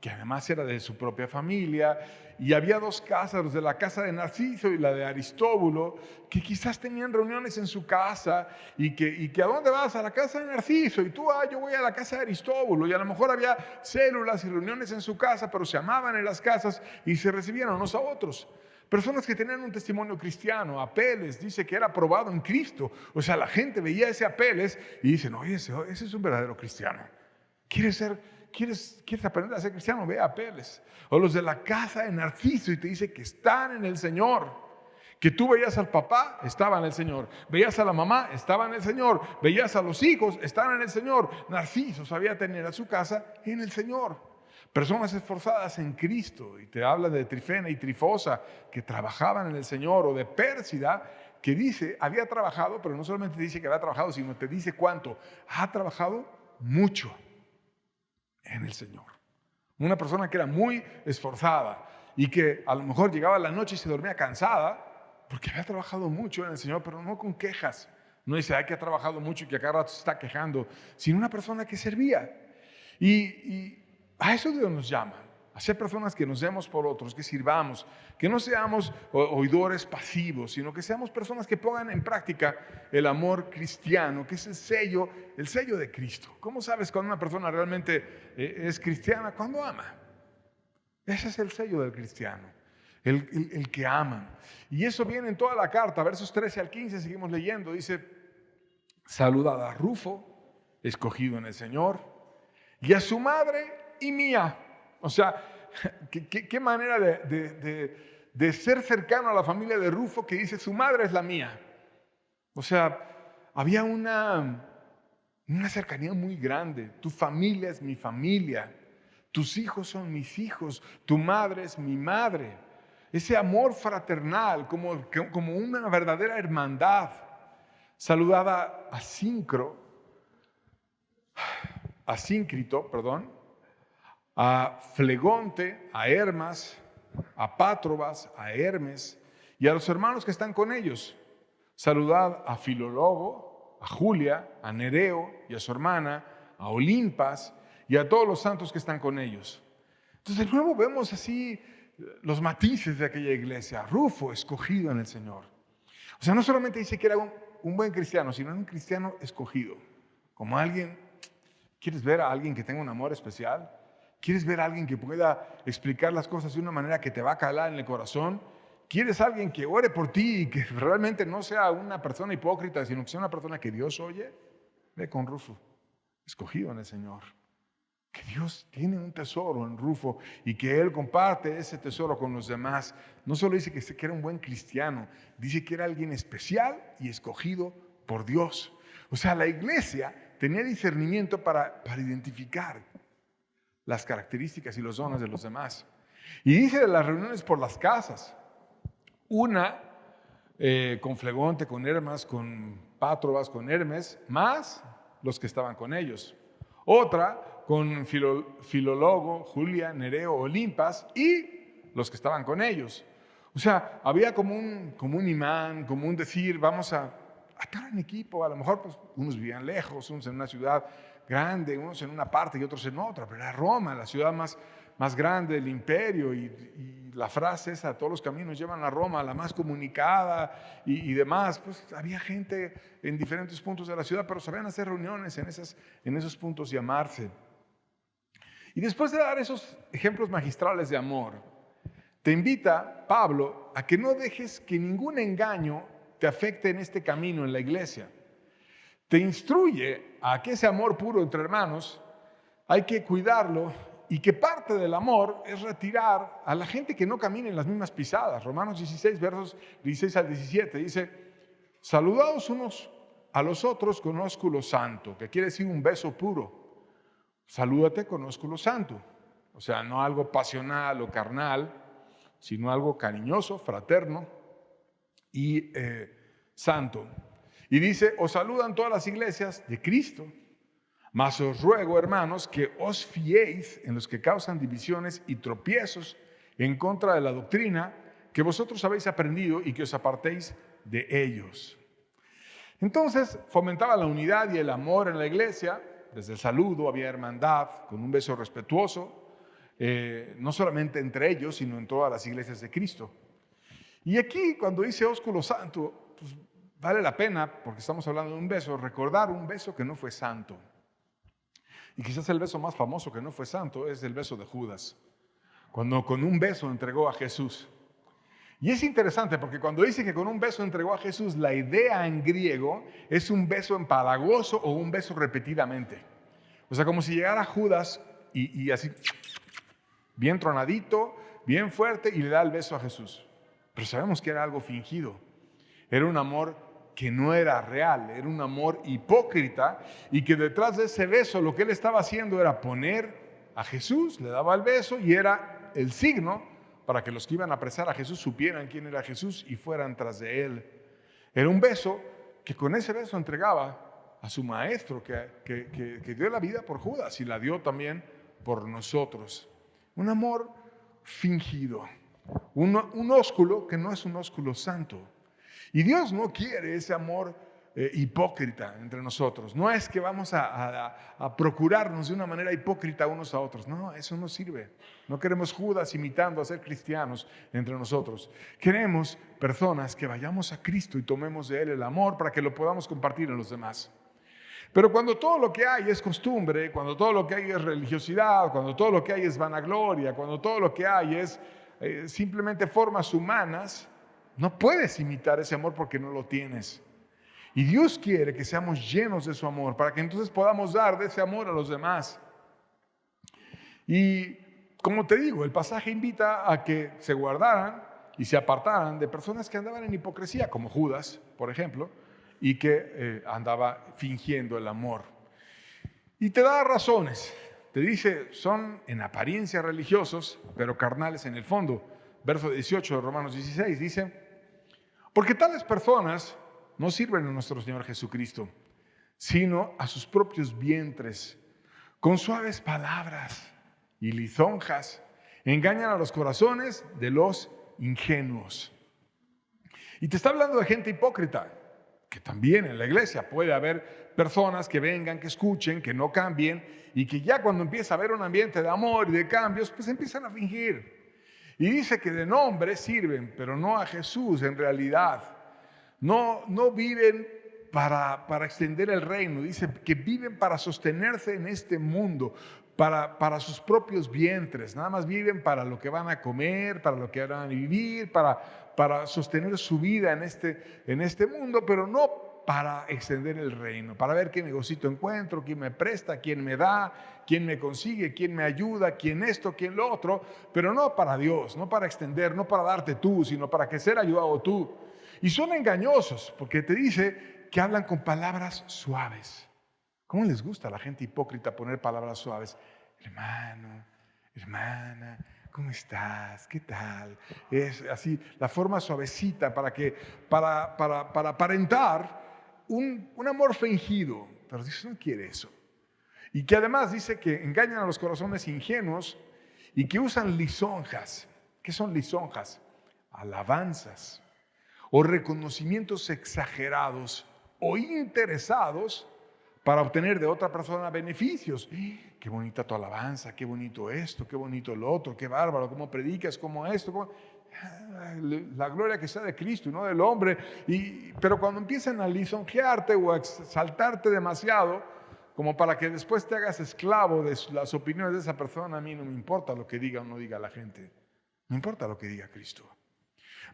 que además era de su propia familia, y había dos casas, los de la casa de Narciso y la de Aristóbulo, que quizás tenían reuniones en su casa, y que ¿a dónde vas? A la casa de Narciso, y tú, yo voy a la casa de Aristóbulo, y a lo mejor había células y reuniones en su casa, pero se amaban en las casas y se recibían unos a otros. Personas que tenían un testimonio cristiano. Apeles dice que era aprobado en Cristo, o sea, la gente veía ese Apeles y dicen, oye, ese es un verdadero cristiano. ¿Quieres aprender a ser cristiano? Ve a Apeles. O los de la casa de Narciso y te dice que están en el Señor. Que tú veías al papá, estaba en el Señor. Veías a la mamá, estaba en el Señor. Veías a los hijos, estaban en el Señor. Narciso sabía tener a su casa en el Señor. Personas esforzadas en Cristo. Y te habla de Trifena y Trifosa que trabajaban en el Señor. O de Pérsida que dice, había trabajado, pero no solamente te dice que había trabajado, sino te dice cuánto. Ha trabajado mucho en el Señor. Una persona que era muy esforzada y que a lo mejor llegaba a la noche y se dormía cansada porque había trabajado mucho en el Señor, pero no con quejas. No dice, que ha trabajado mucho y que a cada rato se está quejando, sino una persona que servía. Y a eso Dios nos llama, a ser personas que nos demos por otros, que sirvamos, que no seamos oidores pasivos, sino que seamos personas que pongan en práctica el amor cristiano, que es el sello de Cristo. ¿Cómo sabes cuando una persona realmente es cristiana? Cuando ama. Ese es el sello del cristiano, el que ama. Y eso viene en toda la carta, versos 13 al 15, seguimos leyendo, dice, saludad a Rufo, escogido en el Señor, y a su madre y mía. O sea, qué manera de ser cercano a la familia de Rufo, que dice, su madre es la mía. O sea, había una cercanía muy grande. Tu familia es mi familia. Tus hijos son mis hijos. Tu madre es mi madre. Ese amor fraternal, como una verdadera hermandad. Saludaba a Sincro, Asíncrito, a Flegonte, a Hermas, a Pátrobas, a Hermes y a los hermanos que están con ellos. Saludad a Filólogo, a Julia, a Nereo y a su hermana, a Olimpas y a todos los santos que están con ellos. Entonces de nuevo vemos así los matices de aquella iglesia. Rufo, escogido en el Señor. O sea, no solamente dice que era un buen cristiano, sino un cristiano escogido. Como alguien, ¿quieres ver a alguien que tenga un amor especial? ¿Quieres ver a alguien que pueda explicar las cosas de una manera que te va a calar en el corazón? ¿Quieres a alguien que ore por ti y que realmente no sea una persona hipócrita, sino que sea una persona que Dios oye? Ve con Rufo, escogido en el Señor. Que Dios tiene un tesoro en Rufo y que Él comparte ese tesoro con los demás. No solo dice que era un buen cristiano, dice que era alguien especial y escogido por Dios. O sea, la iglesia tenía discernimiento para identificar las características y los dones de los demás. Y dice de las reuniones por las casas. Una con Flegonte, con Hermas, con Pátrobas, con Hermes, más los que estaban con ellos. Otra con Filólogo, Julia, Nereo, Olimpas y los que estaban con ellos. O sea, había como un imán, como un decir, vamos a estar en equipo. A lo mejor pues, unos vivían lejos, unos en una ciudad grande, unos en una parte y otros en otra, pero era Roma, la ciudad más grande del imperio, y la frase esa, todos los caminos llevan a Roma, la más comunicada y demás. Pues había gente en diferentes puntos de la ciudad, pero sabían hacer reuniones en esos puntos y amarse. Y después de dar esos ejemplos magistrales de amor, te invita Pablo a que no dejes que ningún engaño te afecte en este camino en la iglesia. Te instruye a que ese amor puro entre hermanos hay que cuidarlo, y que parte del amor es retirar a la gente que no camina en las mismas pisadas. Romanos 16, versos 16 al 17 dice: saludaos unos a los otros con ósculo santo, que quiere decir un beso puro. Salúdate con ósculo santo, o sea, no algo pasional o carnal, sino algo cariñoso, fraterno y santo. Y dice: os saludan todas las iglesias de Cristo. Mas os ruego, hermanos, que os fiéis en los que causan divisiones y tropiezos en contra de la doctrina que vosotros habéis aprendido, y que os apartéis de ellos. Entonces fomentaba la unidad y el amor en la iglesia. Desde el saludo había hermandad, con un beso respetuoso, no solamente entre ellos, sino en todas las iglesias de Cristo. Y aquí, cuando dice ósculo santo, pues vale la pena, porque estamos hablando de un beso, recordar un beso que no fue santo. Y quizás el beso más famoso que no fue santo es el beso de Judas, cuando con un beso entregó a Jesús. Y es interesante porque cuando dice que con un beso entregó a Jesús, la idea en griego es un beso empalagoso o un beso repetidamente. O sea, como si llegara Judas y así, bien tronadito, bien fuerte, y le da el beso a Jesús. Pero sabemos que era algo fingido. Era un amor que no era real, era un amor hipócrita, y que detrás de ese beso lo que él estaba haciendo era poner a Jesús, le daba el beso y era el signo para que los que iban a apresar a Jesús supieran quién era Jesús y fueran tras de él. Era un beso que con ese beso entregaba a su maestro que dio la vida por Judas y la dio también por nosotros. Un amor fingido, un ósculo que no es un ósculo santo. Y Dios no quiere ese amor hipócrita entre nosotros. No es que vamos a procurarnos de una manera hipócrita unos a otros. No, eso no sirve. No queremos Judas imitando a ser cristianos entre nosotros. Queremos personas que vayamos a Cristo y tomemos de Él el amor para que lo podamos compartir en los demás. Pero cuando todo lo que hay es costumbre, cuando todo lo que hay es religiosidad, cuando todo lo que hay es vanagloria, cuando todo lo que hay es simplemente formas humanas, no puedes imitar ese amor porque no lo tienes. Y Dios quiere que seamos llenos de su amor para que entonces podamos dar de ese amor a los demás. Y como te digo, el pasaje invita a que se guardaran y se apartaran de personas que andaban en hipocresía, como Judas, por ejemplo, y que andaba fingiendo el amor. Y te da razones. Te dice, son en apariencia religiosos, pero carnales en el fondo. Verso 18 de Romanos 16 dice: porque tales personas no sirven a nuestro Señor Jesucristo, sino a sus propios vientres, con suaves palabras y lisonjas, engañan a los corazones de los ingenuos. Y te está hablando de gente hipócrita, que también en la iglesia puede haber personas que vengan, que escuchen, que no cambien, y que ya cuando empieza a haber un ambiente de amor y de cambios, pues empiezan a fingir. Y dice que de nombre sirven, pero no a Jesús en realidad. No viven para extender el reino. Dice que viven para sostenerse en este mundo, para sus propios vientres. Nada más viven para lo que van a comer, para lo que van a vivir, para sostener su vida en este mundo, pero no para extender el reino, para ver qué negocito encuentro, quién me presta, quién me da, quién me consigue, quién me ayuda, quién esto, quién lo otro, pero no para Dios, no para extender, no para darte tú, sino para que ser ayudado tú. Y son engañosos, porque te dice que hablan con palabras suaves. ¿Cómo les gusta a la gente hipócrita poner palabras suaves? Hermano, hermana, ¿cómo estás? ¿Qué tal? Es así, la forma suavecita para aparentar un amor fingido. Pero Dios no quiere eso. Y que además dice que engañan a los corazones ingenuos y que usan lisonjas. ¿Qué son lisonjas? Alabanzas o reconocimientos exagerados o interesados para obtener de otra persona beneficios. Qué bonita tu alabanza, qué bonito esto, qué bonito lo otro, qué bárbaro, cómo predicas, cómo esto, la gloria que sea de Cristo y no del hombre. Pero cuando empiezan a lisonjearte o a exaltarte demasiado, como para que después te hagas esclavo de las opiniones de esa persona, a mí no me importa lo que diga o no diga la gente, me importa lo que diga Cristo.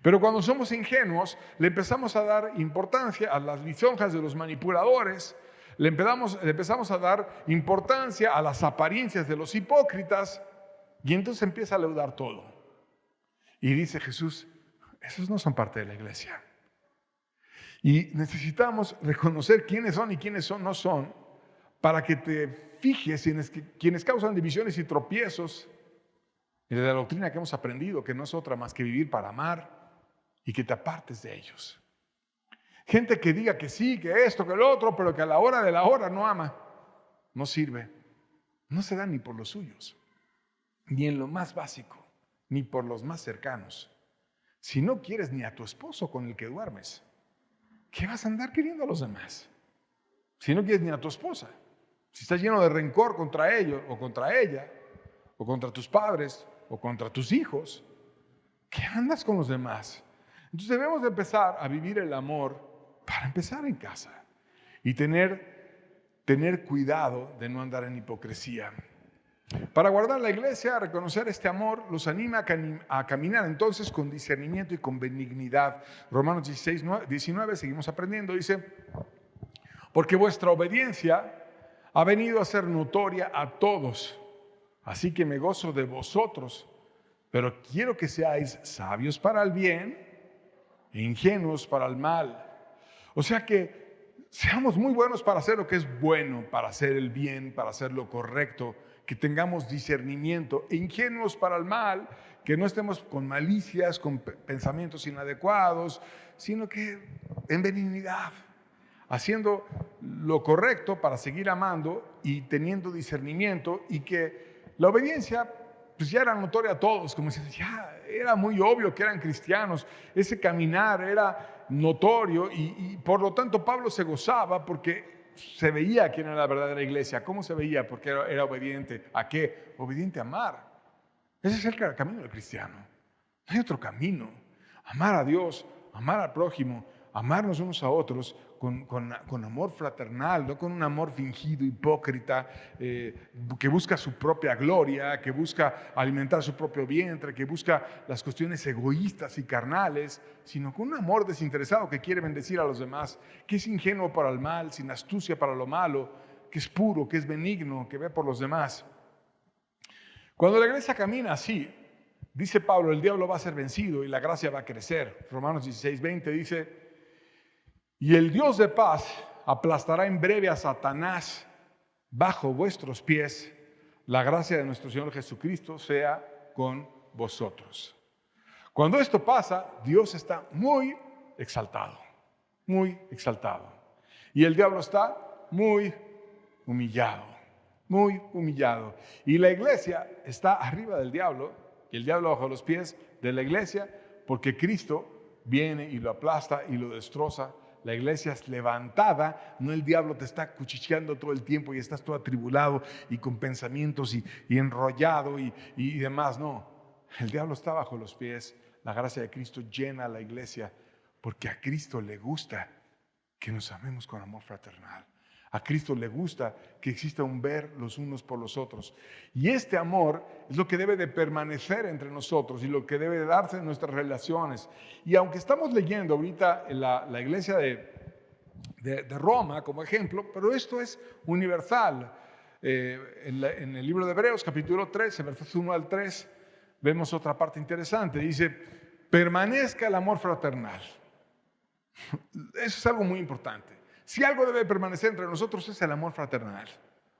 Pero cuando somos ingenuos, le empezamos a dar importancia a las lisonjas de los manipuladores, le empezamos a dar importancia a las apariencias de los hipócritas, y entonces empieza a leudar todo. Y dice Jesús, esos no son parte de la iglesia. Y necesitamos reconocer quiénes son y quiénes no son, para que te fijes en quienes causan divisiones y tropiezos de la doctrina que hemos aprendido, que no es otra más que vivir para amar, y que te apartes de ellos. Gente que diga que sí, que esto, que lo otro, pero que a la hora de la hora no ama, no sirve, no se da ni por los suyos, ni en lo más básico, ni por los más cercanos. Si no quieres ni a tu esposo con el que duermes, ¿qué vas a andar queriendo a los demás? Si no quieres ni a tu esposa, si estás lleno de rencor contra ellos o contra ella, o contra tus padres, o contra tus hijos, ¿qué andas con los demás? Entonces debemos de empezar a vivir el amor para empezar en casa y tener cuidado de no andar en hipocresía. Para guardar la iglesia, a reconocer este amor, los anima a caminar entonces con discernimiento y con benignidad. Romanos 16, 19, seguimos aprendiendo, dice, porque vuestra obediencia ha venido a ser notoria a todos, así que me gozo de vosotros, pero quiero que seáis sabios para el bien e ingenuos para el mal. O sea que seamos muy buenos para hacer lo que es bueno, para hacer el bien, para hacer lo correcto, que tengamos discernimiento, e ingenuos para el mal, que no estemos con malicias, con pensamientos inadecuados, sino que en benignidad, haciendo lo correcto para seguir amando y teniendo discernimiento, y que la obediencia pues ya era notoria a todos, como si ya era muy obvio que eran cristianos, ese caminar era notorio y por lo tanto Pablo se gozaba porque se veía quién era la verdadera iglesia. ¿Cómo se veía? Porque era obediente. ¿A qué? Obediente a amar. Ese es el camino del cristiano. No hay otro camino. Amar a Dios, amar al prójimo, amarnos unos a otros con amor fraternal, no con un amor fingido, hipócrita, que busca su propia gloria, que busca alimentar su propio vientre, que busca las cuestiones egoístas y carnales, sino con un amor desinteresado que quiere bendecir a los demás, que es ingenuo para el mal, sin astucia para lo malo, que es puro, que es benigno, que ve por los demás. Cuando la iglesia camina así, dice Pablo, el diablo va a ser vencido y la gracia va a crecer. Romanos 16, 20 dice, y el Dios de paz aplastará en breve a Satanás bajo vuestros pies. La gracia de nuestro Señor Jesucristo sea con vosotros. Cuando esto pasa, Dios está muy exaltado, muy exaltado. Y el diablo está muy humillado. muy humillado. Y la iglesia está arriba del diablo, y el diablo bajo los pies de la iglesia, porque Cristo viene y lo aplasta y lo destroza. La iglesia es levantada, no el diablo te está cuchicheando todo el tiempo y estás todo atribulado y con pensamientos y enrollado y demás, no. El diablo está bajo los pies, la gracia de Cristo llena a la iglesia, porque a Cristo le gusta que nos amemos con amor fraternal. A Cristo le gusta que exista un ver los unos por los otros. Y este amor es lo que debe de permanecer entre nosotros y lo que debe de darse en nuestras relaciones. Y aunque estamos leyendo ahorita la iglesia de Roma como ejemplo, pero esto es universal. En el libro de Hebreos, capítulo 13, versos 1 al 3, vemos otra parte interesante. Dice, permanezca el amor fraternal. Eso es algo muy importante. Si algo debe permanecer entre nosotros es el amor fraternal.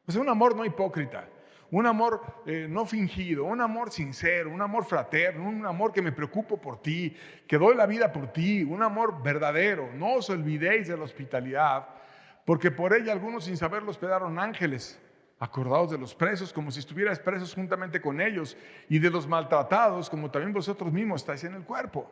O sea, un amor no hipócrita, un amor no fingido, un amor sincero, un amor fraterno, un amor que me preocupo por ti, que doy la vida por ti, un amor verdadero. No os olvidéis de la hospitalidad, porque por ella algunos sin saberlo hospedaron ángeles. Acordaos de los presos como si estuvierais presos juntamente con ellos, y de los maltratados como también vosotros mismos estáis en el cuerpo.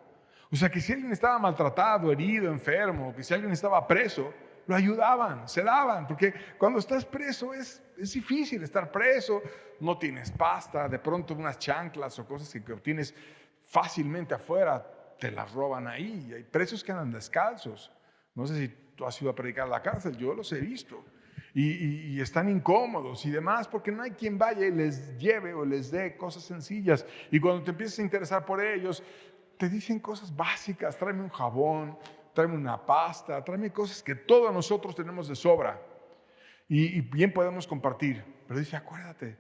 O sea que si alguien estaba maltratado, herido, enfermo, que si alguien estaba preso, lo ayudaban, se daban, porque cuando estás preso es difícil estar preso, no tienes pasta, de pronto unas chanclas o cosas que obtienes fácilmente afuera, te las roban ahí. Hay presos que andan descalzos. No sé si tú has ido a predicar a la cárcel, yo los he visto. Y están incómodos y demás, porque no hay quien vaya y les lleve o les dé cosas sencillas. Y cuando te empiezas a interesar por ellos, te dicen cosas básicas, tráeme un jabón, tráeme una pasta, tráeme cosas que todos nosotros tenemos de sobra y bien podemos compartir. Pero dice, acuérdate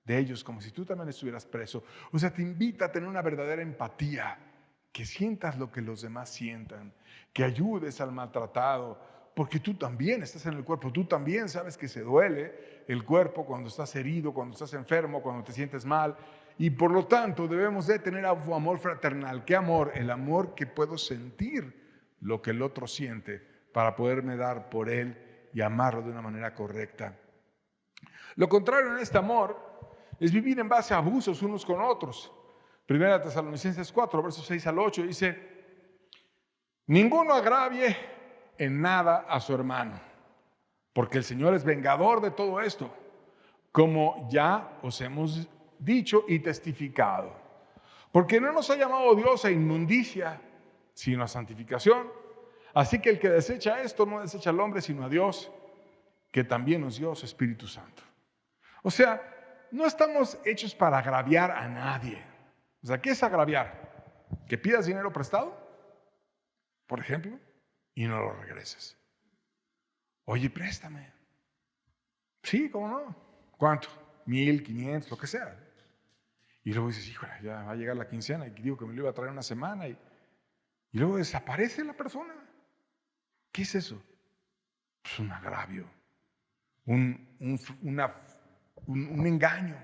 de ellos como si tú también estuvieras preso. O sea, te invita a tener una verdadera empatía, que sientas lo que los demás sientan, que ayudes al maltratado, porque tú también estás en el cuerpo, tú también sabes que se duele el cuerpo cuando estás herido, cuando estás enfermo, cuando te sientes mal. Y por lo tanto debemos de tener amor fraternal. ¿Qué amor? El amor que puedo sentir lo que el otro siente para poderme dar por él y amarlo de una manera correcta. Lo contrario en este amor es vivir en base a abusos unos con otros. Primera Tesalonicenses 4, versos 6 al 8 dice, ninguno agravie en nada a su hermano, porque el Señor es vengador de todo esto, como ya os hemos dicho y testificado. Porque no nos ha llamado Dios a inmundicia, sino a santificación. Así que el que desecha esto no desecha al hombre, sino a Dios, que también nos dio su Espíritu Santo. O sea, no estamos hechos para agraviar a nadie. O sea, ¿qué es agraviar? Que pidas dinero prestado, por ejemplo, y no lo regreses. Oye, préstame. Sí, ¿cómo no? ¿Cuánto? 1,500, lo que sea. Y luego dices, híjole, ya va a llegar la quincena y digo que me lo iba a traer una semana y luego desaparece la persona. ¿Qué es eso? Pues un agravio, un engaño.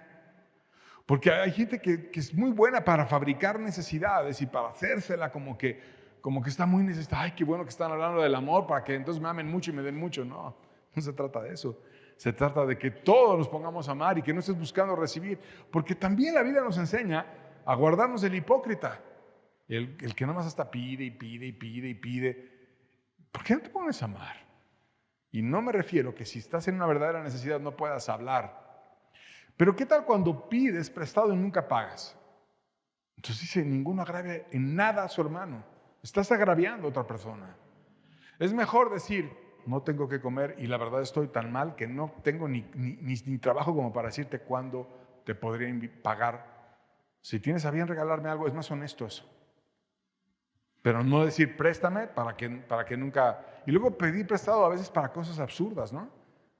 Porque hay gente que es muy buena para fabricar necesidades y para hacérsela como que está muy necesitada. Ay, qué bueno que están hablando del amor para que entonces me amen mucho y me den mucho. No, no se trata de eso. Se trata de que todos nos pongamos a amar y que no estés buscando recibir. Porque también la Biblia nos enseña a guardarnos del hipócrita. El que nada más hasta pide y pide y pide y pide. ¿Por qué no te pones a amar? Y no me refiero que si estás en una verdadera necesidad no puedas hablar. Pero ¿qué tal cuando pides prestado y nunca pagas? Entonces dice, ninguno agravia en nada a su hermano. Estás agraviando a otra persona. Es mejor decir, no tengo que comer y la verdad estoy tan mal que no tengo ni trabajo como para decirte cuándo te podría pagar. Si tienes a bien regalarme algo, es más honesto eso. Pero no decir préstame para que nunca... Y luego pedir prestado a veces para cosas absurdas, ¿no?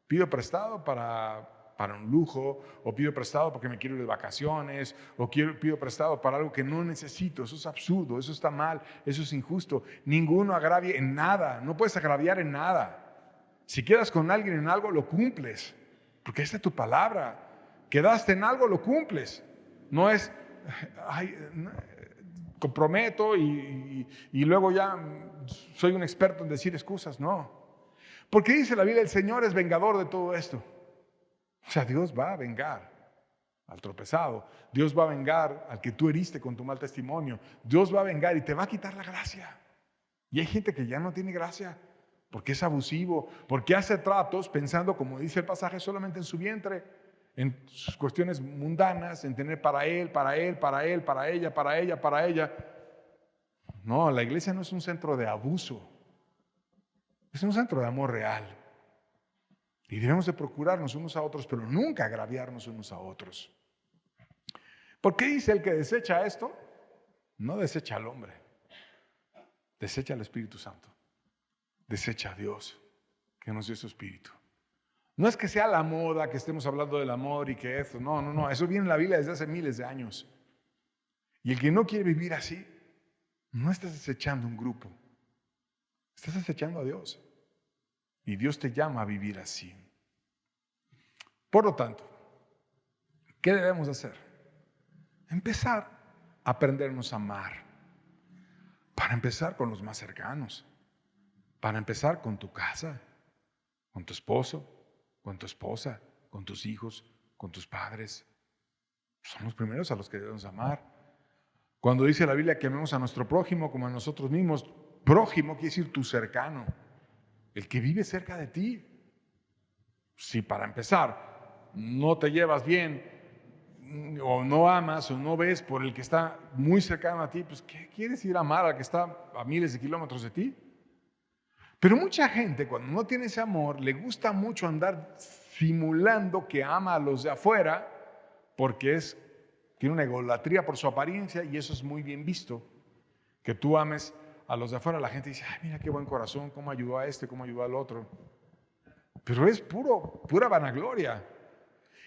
Pido prestado para un lujo, o pido prestado porque me quiero ir de vacaciones, o pido prestado para algo que no necesito. Eso es absurdo, eso está mal, eso es injusto. Ninguno agravie en nada, no puedes agraviar en nada. Si quedas con alguien en algo, lo cumples, porque esta es tu palabra. Quedaste en algo, lo cumples. No es... comprometo y luego ya soy un experto en decir excusas, no. Porque dice la Biblia, el Señor es vengador de todo esto. O sea, Dios va a vengar al tropezado. Dios va a vengar al que tú heriste con tu mal testimonio. Dios va a vengar y te va a quitar la gracia. Y hay gente que ya no tiene gracia porque es abusivo, porque hace tratos pensando, como dice el pasaje, solamente en su vientre, en sus cuestiones mundanas, en tener para él, para él, para él, para ella, para ella, para ella. No, la iglesia no es un centro de abuso, es un centro de amor real. Y debemos de procurarnos unos a otros, pero nunca agraviarnos unos a otros. ¿Por qué dice el que desecha esto? No desecha al hombre, desecha al Espíritu Santo, desecha a Dios que nos dio su Espíritu. No es que sea la moda, que estemos hablando del amor y que eso, no, eso viene en la Biblia desde hace miles de años. Y el que no quiere vivir así, no estás desechando un grupo, estás desechando a Dios. Y Dios te llama a vivir así. Por lo tanto, ¿qué debemos hacer? Empezar a aprendernos a amar. Para empezar con los más cercanos. Para empezar con tu casa, con tu esposo, con tu esposa, con tus hijos, con tus padres. Son los primeros a los que debemos amar. Cuando dice la Biblia que amemos a nuestro prójimo como a nosotros mismos, prójimo quiere decir tu cercano, el que vive cerca de ti. Si para empezar no te llevas bien o no amas o no ves por el que está muy cercano a ti, pues ¿qué quieres ir a amar al que está a miles de kilómetros de ti? Pero mucha gente cuando no tiene ese amor le gusta mucho andar simulando que ama a los de afuera porque tiene una egolatría por su apariencia y eso es muy bien visto. Que tú ames a los de afuera, la gente dice, ay, mira qué buen corazón, cómo ayudó a este, cómo ayudó al otro. Pero es pura vanagloria.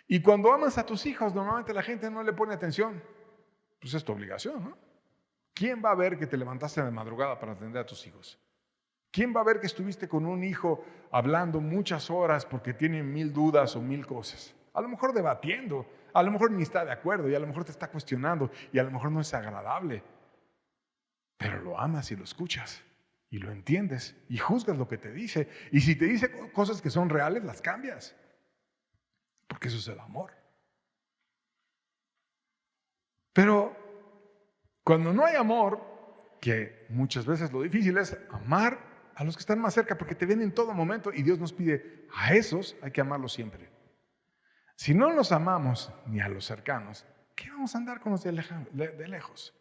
Y cuando amas a tus hijos, normalmente la gente no le pone atención. Pues es tu obligación, ¿no? ¿Quién va a ver que te levantaste de madrugada para atender a tus hijos? ¿Quién va a ver que estuviste con un hijo hablando muchas horas porque tiene 1000 dudas o 1000 cosas? A lo mejor debatiendo, a lo mejor ni está de acuerdo y a lo mejor te está cuestionando y a lo mejor no es agradable. Pero lo amas y lo escuchas y lo entiendes y juzgas lo que te dice. Y si te dice cosas que son reales, las cambias. Porque eso es el amor. Pero cuando no hay amor, que muchas veces lo difícil es amar a los que están más cerca porque te ven en todo momento y Dios nos pide a esos hay que amarlos siempre. Si no los amamos ni a los cercanos, ¿qué vamos a andar con los de lejos?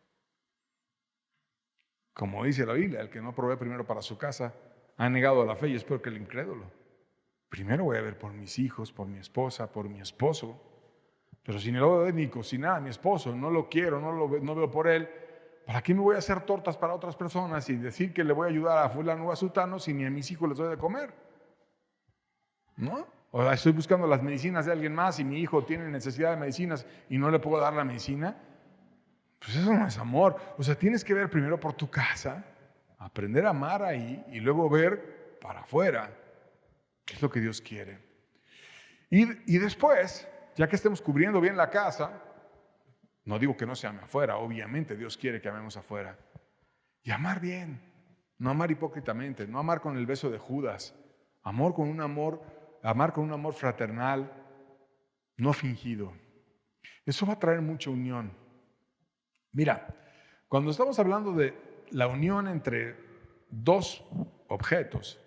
Como dice la Biblia, el que no provee primero para su casa ha negado la fe y es peor que el incrédulo. Primero voy a ver por mis hijos, por mi esposa, por mi esposo. Pero si no lo doy ni cocinar a mi esposo, no lo quiero, no veo por él, ¿para qué me voy a hacer tortas para otras personas y decir que le voy a ayudar a fulano o a sutano si ni a mis hijos les doy de comer? ¿No? O estoy buscando las medicinas de alguien más y mi hijo tiene necesidad de medicinas y no le puedo dar la medicina. Pues eso no es amor. O sea, tienes que ver primero por tu casa, aprender a amar ahí y luego ver para afuera qué es lo que Dios quiere. Y después, ya que estemos cubriendo bien la casa, no digo que no se ame afuera, obviamente Dios quiere que amemos afuera. Y amar bien, no amar hipócritamente, no amar con el beso de Judas, amar con un amor fraternal, no fingido. Eso va a traer mucha unión. Mira, cuando estamos hablando de la unión entre dos objetos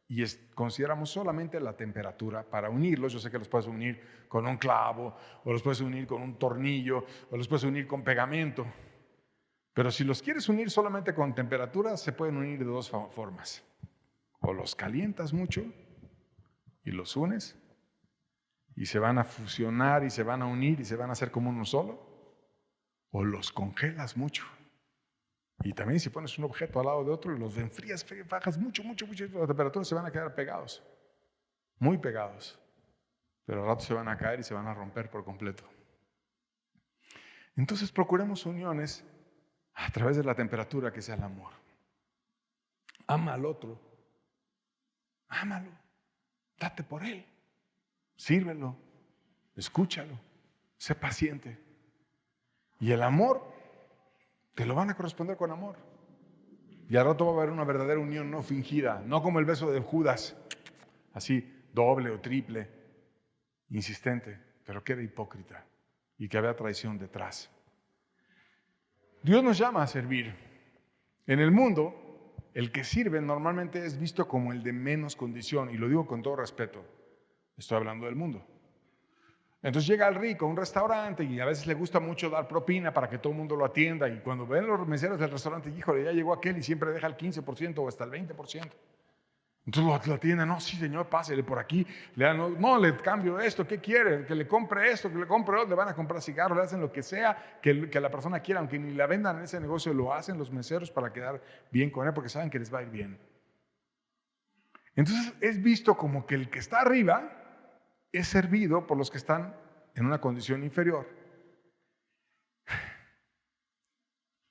y consideramos solamente la temperatura para unirlos, yo sé que los puedes unir con un clavo, o los puedes unir con un tornillo, o los puedes unir con pegamento, pero si los quieres unir solamente con temperatura, se pueden unir de dos formas. O los calientas mucho y los unes y se van a fusionar y se van a unir y se van a hacer como uno solo, o los congelas mucho. Y también si pones un objeto al lado de otro y los enfrías, bajas mucho, la temperatura, se van a quedar pegados, muy pegados. Pero al rato se van a caer y se van a romper por completo. Entonces procuremos uniones a través de la temperatura que sea el amor. Ama al otro, ámalo, date por él, sírvelo, escúchalo, sé paciente. Y el amor te lo van a corresponder con amor. Y al rato va a haber una verdadera unión no fingida, no como el beso de Judas, así doble o triple. insistente, pero que era hipócrita y que había traición detrás. Dios nos llama a servir. En el mundo, el que sirve normalmente es visto como el de menos condición, y lo digo con todo respeto. Estoy hablando del mundo. Entonces llega el rico a un restaurante y a veces le gusta mucho dar propina para que todo el mundo lo atienda, y cuando ven los meseros del restaurante, híjole, ya llegó aquel, y siempre deja el 15% o hasta el 20%. Entonces lo atienden, no, sí señor, pásele por aquí, le dan, no, le cambio esto, ¿qué quiere? Que le compre esto, que le compre otro, le van a comprar cigarros, le hacen lo que sea que la persona quiera, aunque ni la vendan en ese negocio, lo hacen los meseros para quedar bien con él, porque saben que les va a ir bien. Entonces es visto como que el que está arriba es servido por los que están en una condición inferior.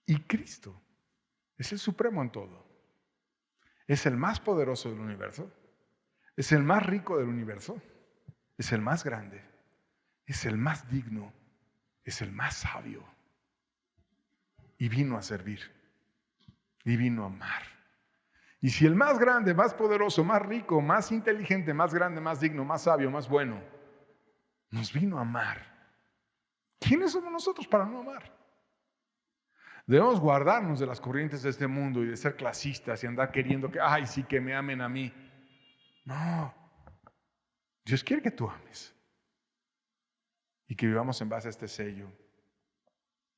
Y Cristo es el supremo en todo. Es el más poderoso del universo. Es el más rico del universo. Es el más grande. Es el más digno. Es el más sabio. Y vino a servir. Y vino a amar. Y si el más grande, más poderoso, más rico, más inteligente, más grande, más digno, más sabio, más bueno, nos vino a amar, ¿quiénes somos nosotros para no amar? Debemos guardarnos de las corrientes de este mundo y de ser clasistas y andar queriendo que, ay, sí, que me amen a mí. No, Dios quiere que tú ames y que vivamos en base a este sello.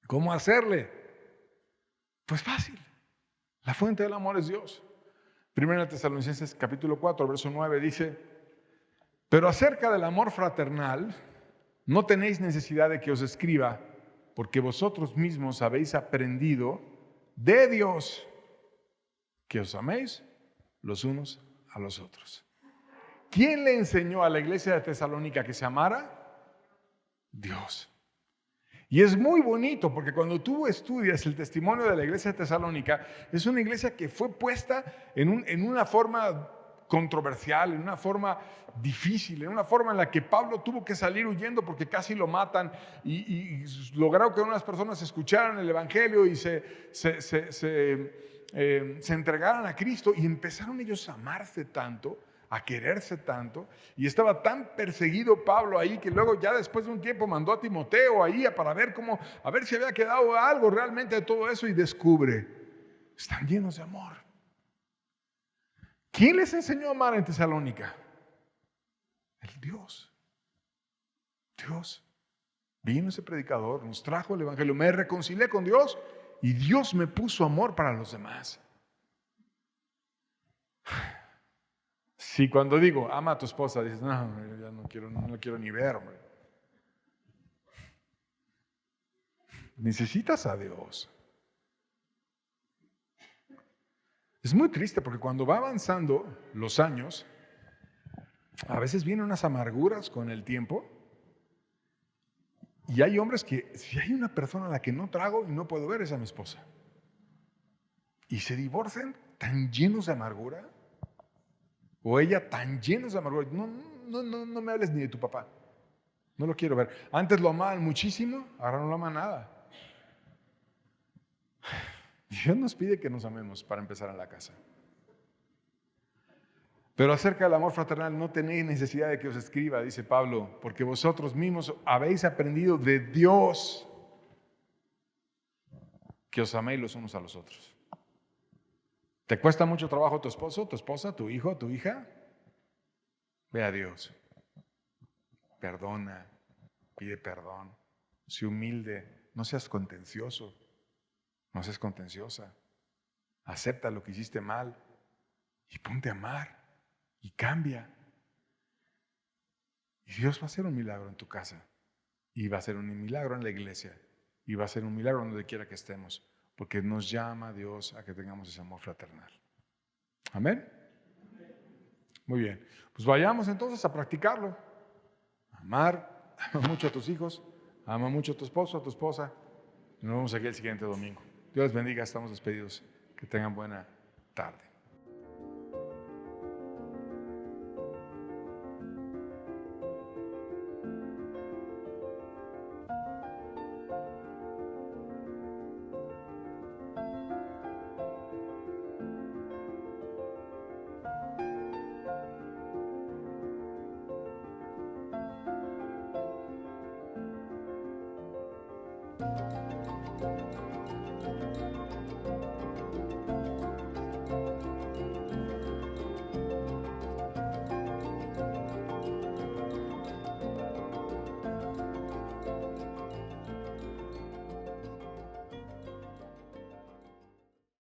¿Cómo hacerle? Pues fácil. La fuente del amor es Dios. 1 Tesalonicenses capítulo 4, verso 9 dice: pero acerca del amor fraternal, no tenéis necesidad de que os escriba, porque vosotros mismos habéis aprendido de Dios que os améis los unos a los otros. ¿Quién le enseñó a la iglesia de Tesalónica que se amara? Dios. Y es muy bonito porque cuando tú estudias el testimonio de la iglesia de Tesalónica, es una iglesia que fue puesta en una forma controversial, en una forma difícil, en una forma en la que Pablo tuvo que salir huyendo porque casi lo matan, y lograron que unas personas escucharan el evangelio y se entregaran a Cristo, y empezaron ellos a amarse tanto, a quererse tanto, y estaba tan perseguido Pablo ahí que luego ya después de un tiempo mandó a Timoteo ahí para ver a ver si había quedado algo realmente de todo eso, y descubre, están llenos de amor. ¿Quién les enseñó a amar en Tesalónica? El Dios. Dios. Vino ese predicador, nos trajo el evangelio, me reconcilié con Dios y Dios me puso amor para los demás. Si cuando digo, ama a tu esposa, dices, no, ya no quiero ni ver, hombre. Necesitas a Dios. Es muy triste porque cuando va avanzando los años, a veces vienen unas amarguras con el tiempo, y hay hombres que, si hay una persona a la que no trago y no puedo ver, es a mi esposa. Y se divorcian tan llenos de amargura, o ella tan llenos de amargura. No me hables ni de tu papá. No lo quiero ver. Antes lo amaban muchísimo, ahora no lo aman nada. Dios nos pide que nos amemos para empezar en la casa. Pero acerca del amor fraternal no tenéis necesidad de que os escriba, dice Pablo, porque vosotros mismos habéis aprendido de Dios que os améis los unos a los otros. ¿Te cuesta mucho trabajo tu esposo, tu esposa, tu hijo, tu hija? Ve a Dios. Perdona, pide perdón, sé humilde, no seas contencioso, no seas contenciosa. Acepta lo que hiciste mal y ponte a amar y cambia. Y Dios va a hacer un milagro en tu casa, y va a hacer un milagro en la iglesia, y va a hacer un milagro donde quiera que estemos, porque nos llama Dios a que tengamos ese amor fraternal. Amén. Muy bien, pues vayamos entonces a practicarlo. Amar, ama mucho a tus hijos, ama mucho a tu esposo, a tu esposa. Nos vemos aquí el siguiente domingo. Dios bendiga, estamos despedidos. Que tengan buena tarde.